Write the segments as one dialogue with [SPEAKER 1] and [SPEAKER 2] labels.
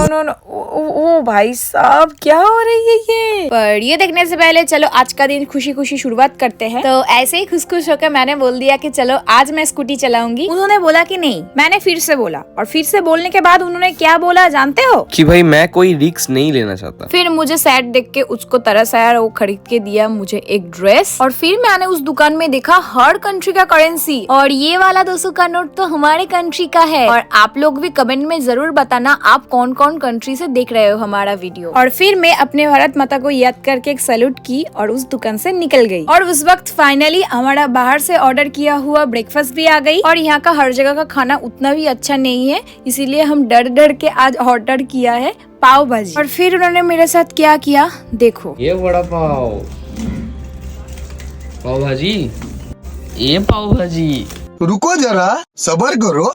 [SPEAKER 1] No no, ओ भाई साहब क्या हो रही है ये। पर ये देखने से पहले चलो आज का दिन खुशी खुशी शुरुआत करते हैं। तो ऐसे ही खुश खुश होकर मैंने बोल दिया कि चलो आज मैं स्कूटी चलाऊंगी। उन्होंने बोला कि नहीं, मैंने फिर से बोला और फिर से बोलने के बाद उन्होंने क्या बोला जानते हो?
[SPEAKER 2] कि भाई मैं कोई रिस्क नहीं लेना चाहता।
[SPEAKER 1] फिर मुझे सैड देख के उसको तरस आया, वो खरीद के दिया मुझे एक ड्रेस। और फिर मैंने उस दुकान में देखा हर कंट्री का करेंसी, और ये वाला 200 का नोट तो हमारे कंट्री का है। और आप लोग भी कमेंट में जरूर बताना आप कौन कौन कंट्री से देख रहे हो हमारा वीडियो। और फिर मैं अपने भारत माता को याद करके एक सैल्यूट की और उस दुकान से निकल गई। और उस वक्त फाइनली हमारा बाहर से ऑर्डर किया हुआ ब्रेकफास्ट भी आ गई। और यहाँ का हर जगह का खाना उतना भी अच्छा नहीं है, इसीलिए हम डर के आज ऑर्डर किया है पाव भाजी। और फिर उन्होंने मेरे साथ क्या किया देखो।
[SPEAKER 2] ये वड़ा पाव भाजी, ये पाव भाजी।
[SPEAKER 3] रुको जरा सबर करो।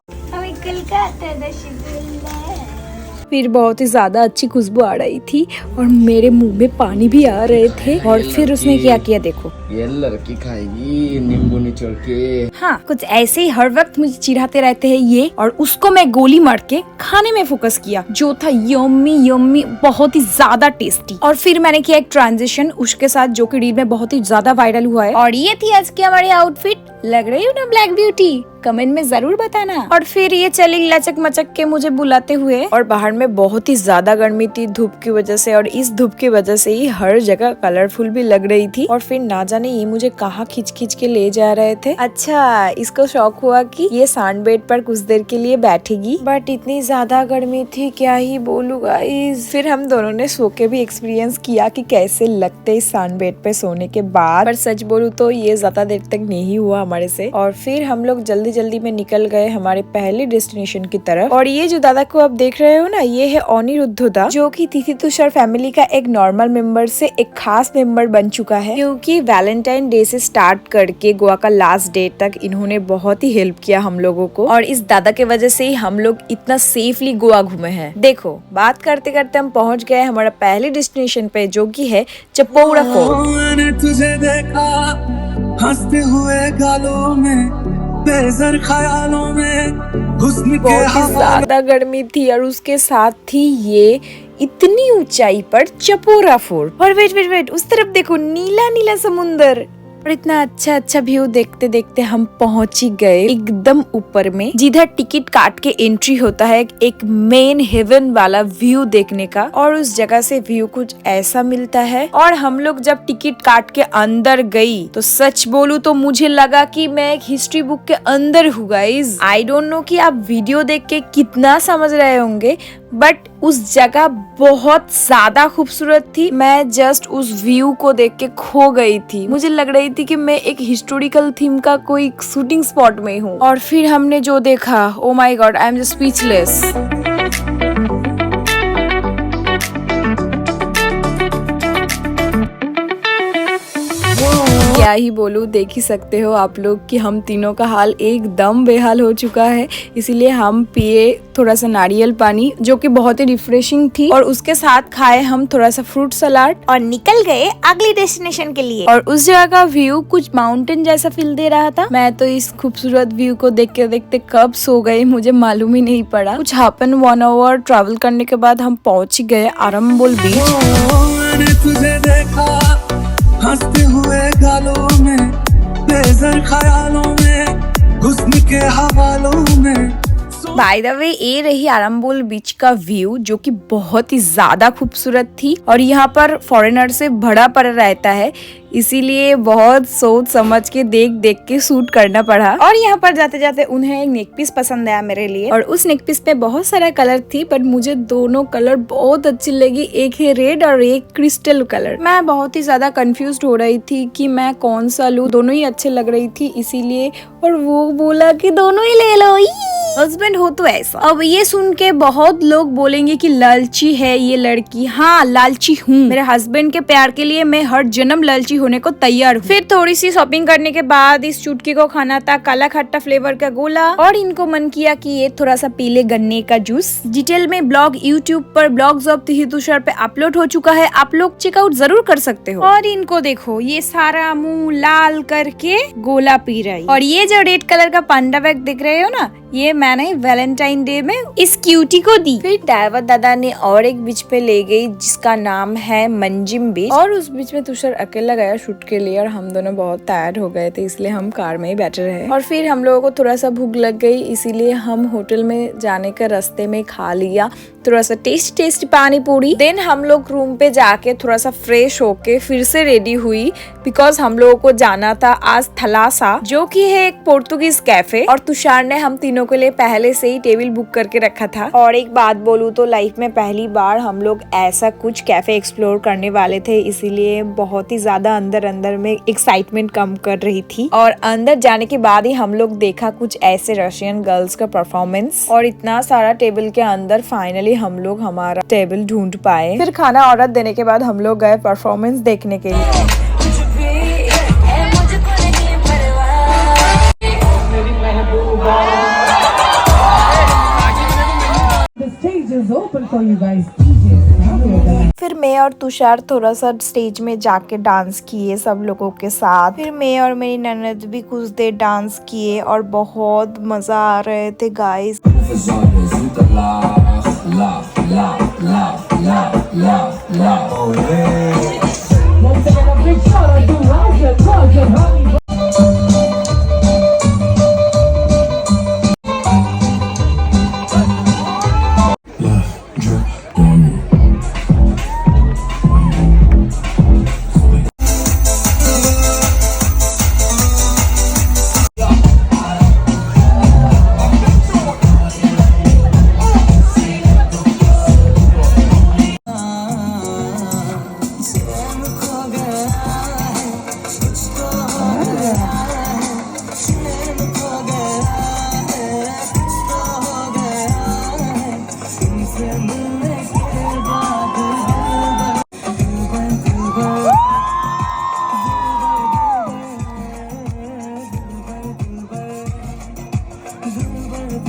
[SPEAKER 1] फिर बहुत ही ज्यादा अच्छी खुशबू आ रही थी और मेरे मुंह में पानी भी आ रहे थे। और फिर उसने क्या किया देखो,
[SPEAKER 2] ये लड़की खाएगी नींबू निचोड़ के।
[SPEAKER 1] हाँ, कुछ ऐसे ही हर वक्त मुझे चिढ़ाते रहते हैं ये। और उसको मैं गोली मार के खाने में फोकस किया, जो था यम्मी यम्मी, बहुत ही ज्यादा टेस्टी। और फिर मैंने किया एक ट्रांजिशन उसके साथ, जो कि रील में बहुत ही ज्यादा वायरल हुआ है। और ये थी आज की हमारी आउटफिट। लग रही हूँ ना ब्लैक ब्यूटी? कमेंट में जरूर बताना। और फिर ये चली लचक मचक के मुझे बुलाते हुए। और बाहर में बहुत ही ज्यादा गर्मी थी धूप की वजह से, और इस धूप की वजह से ही हर जगह कलरफुल भी लग रही थी। और फिर ना जाने ये मुझे कहाँ खींच खींच के ले जा रहे थे। अच्छा, इसको शौक हुआ कि ये सैंड बेड पर कुछ देर के लिए बैठेगी, बट इतनी ज्यादा गर्मी थी क्या ही बोलूं गाइस। फिर हम दोनों ने सो के भी एक्सपीरियंस किया कि कैसे लगते इस सैंड बेड पे सोने के बाद। पर सच बोलूं तो ये ज्यादा देर तक नहीं हुआ हमारे से। और फिर हम लोग जल्दी जल्दी में निकल गए हमारे पहले डेस्टिनेशन की तरफ। और ये जो दादा को आप देख रहे हो ना, ये है अनिरुद्धदा, जो कि तिथि तुषार फैमिली का एक नॉर्मल मेंबर से एक खास मेंबर बन चुका है। क्योंकि वैलेंटाइन डे से स्टार्ट करके गोवा का लास्ट डे तक इन्होंने बहुत ही हेल्प किया हम लोगों को। और इस दादा के वजह से ही हम लोग इतना सेफली गोवा घूमे हैं। देखो, बात करते करते हम पहुँच गए हमारा पहले डेस्टिनेशन पे, जो की है चपौड़ा फोर्ट।
[SPEAKER 4] तुझे देखा हंसते हुए गालों में, बेज़र ख्यालों में, हुस्न के
[SPEAKER 1] बहुत ही ज्यादा गर्मी थी और उसके साथ थी ये इतनी ऊंचाई पर चपोरा फोर्ट। और वेट, उस तरफ देखो, नीला नीला समुंदर। और इतना अच्छा व्यू देखते देखते हम पहुंच ही गए एकदम ऊपर में, जिधर टिकट काट के एंट्री होता है एक मेन हेवन वाला व्यू देखने का। और उस जगह से व्यू कुछ ऐसा मिलता है। और हम लोग जब टिकट काट के अंदर गई तो सच बोलूं तो मुझे लगा कि मैं एक हिस्ट्री बुक के अंदर हूँ गाइस। आई डोंट नो कि आप वीडियो देख के कितना समझ रहे होंगे, बट उस जगह बहुत ज्यादा खूबसूरत थी। मैं जस्ट उस व्यू को देख के खो गई थी। मुझे लग रही थी कि मैं एक हिस्टोरिकल थीम का कोई शूटिंग स्पॉट में हूँ। और फिर हमने जो देखा, oh my God, I am just speechless. क्या ही बोलूं, देख ही सकते हो आप लोग कि हम तीनों का हाल एकदम बेहाल हो चुका है। इसीलिए हम पिए थोड़ा सा नारियल पानी, जो कि बहुत ही रिफ्रेशिंग थी। और उसके साथ खाए हम थोड़ा सा फ्रूट सलाद और निकल गए अगली डेस्टिनेशन के लिए। और उस जगह का व्यू कुछ माउंटेन जैसा फील दे रहा था। मैं तो इस खूबसूरत व्यू को देखते देखते कब सो गई मुझे मालूम ही नहीं पड़ा। कुछ हाफ एंड 1 आवर ट्रैवल करने के बाद हम पहुंच गए आरंबोल बीच।
[SPEAKER 4] तुझे देखा हंसते हुए गालों में, बेज़र ख्यालों में, हुस्न के हवालों में।
[SPEAKER 1] बाय द वे, ये रही आरंबोल बीच का व्यू, जो कि बहुत ही ज्यादा खूबसूरत थी। और यहाँ पर फॉरेनर से भरा पड़ा रहता है, इसीलिए बहुत सोच समझ के देख के शूट करना पड़ा। और यहाँ पर जाते जाते उन्हें एक नेक पीस पसंद आया मेरे लिए। और उस नेक पीस पे बहुत सारा कलर थी, बट मुझे दोनों कलर बहुत अच्छी लगी। एक है रेड और एक क्रिस्टल कलर। मैं बहुत ही ज्यादा कंफ्यूज्ड हो रही थी कि मैं कौन सा लूं। दोनों ही अच्छे लग रही थी इसीलिए। और वो बोला कि दोनों ही ले लो, हस्बैंड हो तो ऐसा। अब ये सुन के बहुत लोग बोलेंगे कि लालची है ये लड़की। हाँ, लालची हूँ। मेरे हस्बैंड के प्यार के लिए मैं हर जन्म लालची होने को तैयार हूँ। फिर थोड़ी सी शॉपिंग करने के बाद इस चुटकी को खाना था काला खट्टा फ्लेवर का गोला, और इनको मन किया कि ये थोड़ा सा पीले गन्ने का जूस। डिटेल में ब्लॉग यूट्यूब पर ब्लॉग्स ऑफ तिही तुषार पे अपलोड हो चुका है, आप लोग चेकआउट जरूर कर सकते हो। और इनको देखो, ये सारा मुंह लाल करके गोला पी रही। और ये जो रेड कलर का पांडा बैग दिख रहे हो ना, ये मैंने वैलेंटाइन डे में इस क्यूटी को दी। फिर ड्राइवर दादा ने और एक बीच पे ले गई जिसका नाम है मंजिम बीच, और उस बीच में तुषार अकेला गया शूट के लिए, और हम दोनों बहुत टायर्ड हो गए थे इसलिए हम कार में ही बैठे रहे। और फिर हम लोगों को थोड़ा सा भूख लग गई, इसीलिए हम होटल में जाने के रास्ते में खा लिया थोड़ा सा टेस्टी पानी पूरी। देन हम लोग रूम पे जाके थोड़ा सा फ्रेश होके फिर से रेडी हुई, बिकॉज हम लोगों को जाना था आज थलासा, जो कि है एक पोर्तुगीज कैफे, और तुषार ने हम तीनों के लिए पहले से ही टेबल बुक करके रखा था। और एक बात बोलूं तो लाइफ में पहली बार हम लोग ऐसा कुछ कैफे एक्सप्लोर करने वाले थे, इसीलिए बहुत ही ज्यादा अंदर में एक्साइटमेंट कम कर रही थी। और अंदर जाने के बाद ही हम लोग देखा कुछ ऐसे रशियन गर्ल्स का परफॉर्मेंस, और इतना सारा टेबल के अंदर फाइनली हम लोग हमारा टेबल ढूंढ पाए। फिर खाना ऑर्डर देने के बाद हम लोग गए परफॉर्मेंस देखने के लिए। फिर मैं और तुषार थोड़ा सा स्टेज में जाके डांस किए सब लोगों के साथ। फिर मैं और मेरी ननद भी कुछ देर डांस किए और बहुत मजा आ रहे थे गाइस।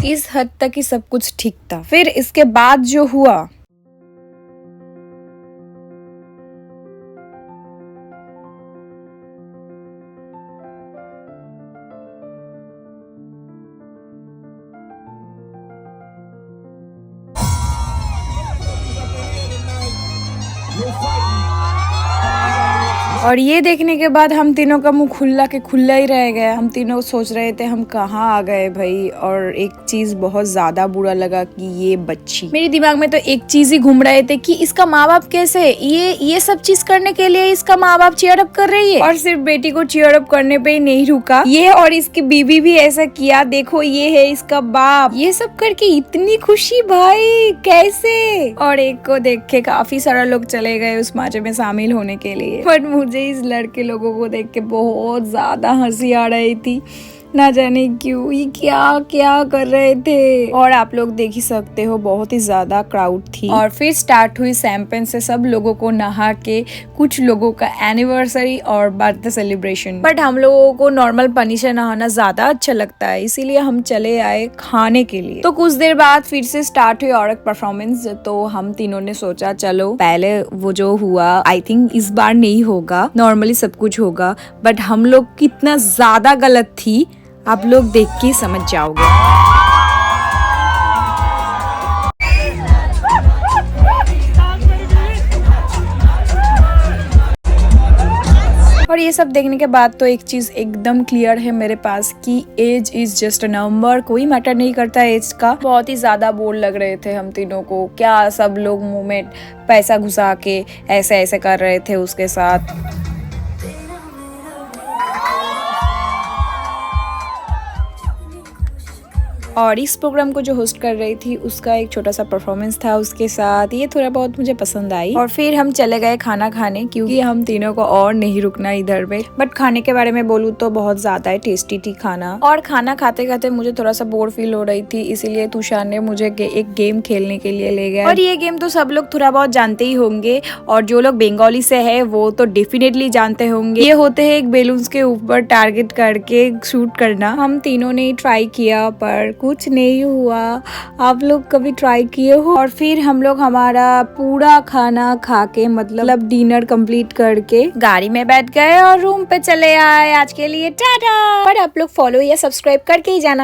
[SPEAKER 1] इस हद तक ही सब कुछ ठीक था। फिर इसके बाद जो हुआ, और ये देखने के बाद हम तीनों का मुंह खुला के खुला ही रह गया। हम तीनों सोच रहे थे हम कहाँ आ गए भाई। और एक चीज बहुत ज्यादा बुरा लगा कि ये बच्ची, मेरे दिमाग में तो एक चीज ही घूम रहे थे कि इसका माँ बाप कैसे, ये सब चीज करने के लिए इसका माँ बाप चीयर अप कर रही है। और सिर्फ बेटी को चीयर अप करने पे ही नहीं रुका, ये और इसकी बीबी भी ऐसा किया। देखो ये है इसका बाप, ये सब करके इतनी खुशी भाई कैसे। और एक को देख के काफी सारा लोग चले गए उस माचे में शामिल होने के लिए, बट मुझे इस लड़के लोगों को देख के बहुत ज्यादा हंसी आ रही थी। ना जाने क्यों ये क्या क्या कर रहे थे। और आप लोग देख ही सकते हो बहुत ही ज्यादा क्राउड थी। और फिर स्टार्ट हुई शैंपेन से सब लोगों को नहा के, कुछ लोगों का एनिवर्सरी और बर्थडे सेलिब्रेशन। बट हम लोगों को नॉर्मल पानी से नहाना ज्यादा अच्छा लगता है, इसीलिए हम चले आए खाने के लिए। तो कुछ देर बाद फिर से स्टार्ट हुई और एक परफॉर्मेंस। तो हम तीनों ने सोचा चलो पहले वो जो हुआ, आई थिंक इस बार नहीं होगा, नॉर्मली सब कुछ होगा। बट हम लोग कितना ज्यादा गलत थी आप लोग देख के समझ जाओगे। और ये सब देखने के बाद तो एक चीज एकदम क्लियर है मेरे पास कि age is just a number, कोई मैटर नहीं करता एज का। बहुत ही ज्यादा बोर लग रहे थे हम तीनों को, क्या सब लोग मुंह में पैसा घुसा के ऐसे ऐसे कर रहे थे उसके साथ। और इस प्रोग्राम को जो होस्ट कर रही थी उसका एक छोटा सा परफॉर्मेंस था उसके साथ, ये थोड़ा बहुत मुझे पसंद आई। और फिर हम चले गए खाना खाने क्योंकि हम तीनों को और नहीं रुकना इधर पे। बट खाने के बारे में बोलूँ तो बहुत ज्यादा ही टेस्टी थी खाना। और खाना खाते खाते मुझे थोड़ा सा बोर फील हो रही थी, इसीलिए तुषार ने मुझे एक गेम खेलने के लिए ले गया। और ये गेम तो सब लोग थोड़ा बहुत जानते ही होंगे, और जो लोग बंगाली से है वो तो डेफिनेटली जानते होंगे। ये होते हैं एक बेलून्स के ऊपर टारगेट करके शूट करना। हम तीनों ने ट्राई किया पर कुछ नहीं हुआ। आप लोग कभी ट्राई किए हो? और फिर हम लोग हमारा पूरा खाना खा के मतलब डिनर कंप्लीट करके गाड़ी में बैठ गए और रूम पे चले आए। आज के लिए टाटा। पर आप लोग फॉलो या सब्सक्राइब करके ही जाना।